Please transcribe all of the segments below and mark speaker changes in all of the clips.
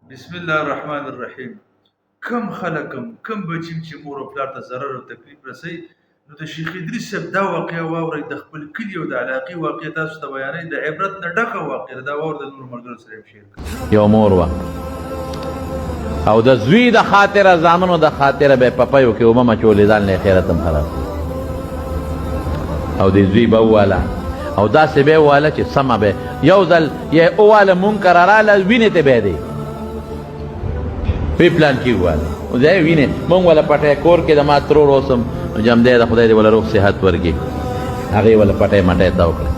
Speaker 1: بسم الله الرحمن الرحیم. کم خلکم کم بچیم چې مور او پلار ته ضرر او تکلیف رسي، نو د شیخ ادریس صاحب دا واقعه واورئ، د خپل کلي او د علاقې واقعه تاسو ته بیانوي، د عبرت نه ډکه واقعه دا واور د نورو ملګرو سره یې شیر کړئ.
Speaker 2: یو مور وه او د زوی د خاطره زامنو د خاطره به پپیو کې اومه مچولې ځان له خیرت هم خراب او د زوی به وواله او داسې به یې وواله چې سمه به یو ځل یې وواله منکر راله وینې ته به دی وی پلان کې وواله او ځای وینې مونږ وله پټی کور کې د ما ترور اوسم نو جمدی د خدای دې وله روغ صحت ورکړي هغې وله پټی مټی ته وکړه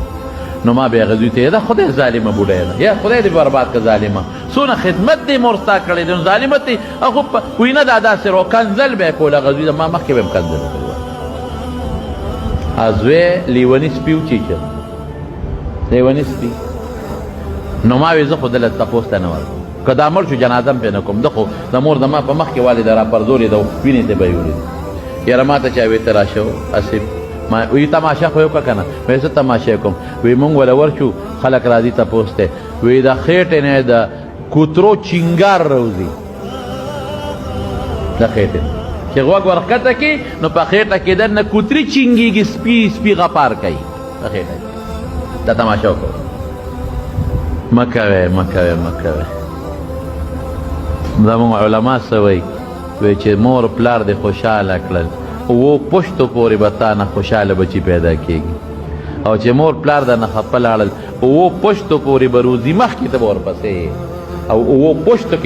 Speaker 2: نو ما بیا هغه زوی ته دا خدای ظالمه بوډۍ ده یا خدای دې برباد که ظالمه څونه خدمت دې مور ستا کړی دی نو ظالمت دې هغه وایي نه دا داسې رو کنځل به یې کول هغه زوی د ما مخکې به یې کنځل کړی زوی لیوني سپي وچیچه لیوني سپي نو ما وی زه خو دله تپوس ته نه ورکوم که دا مړ شو جنازه م پرې نه کوم ده خو د مور د ما په مخکې والې د راپرځولې ده وینې ته به یې ولید یاره ما ته چا وی ته راشه اسې وی تماشه خو یې وکړه که نه وی زه تماشه یې کوم وی مونږ وله ورشو خلک راځي تپوس ته وی د خېټې نه د کوترو چینګار راوځي د خېټې چې غوږ ورښکته کړي نو په خېټه کې دننه کوتري چینګېږي سپي سپي غپار کوي په خېټه کې دا تماشه وکړو مه کوئ مه کوئ مه کوئ زموږ علما څه وایي وایي چې مور پلار دې خوشحاله کړل اوو پشتو پورې به تا نه خوشحاله بچي پیدا کېږي او چې مور پلار د نه خفه لاړل اوو پشتو پورې به روزي مخکې ته به ورپسې او اوو پشتو کې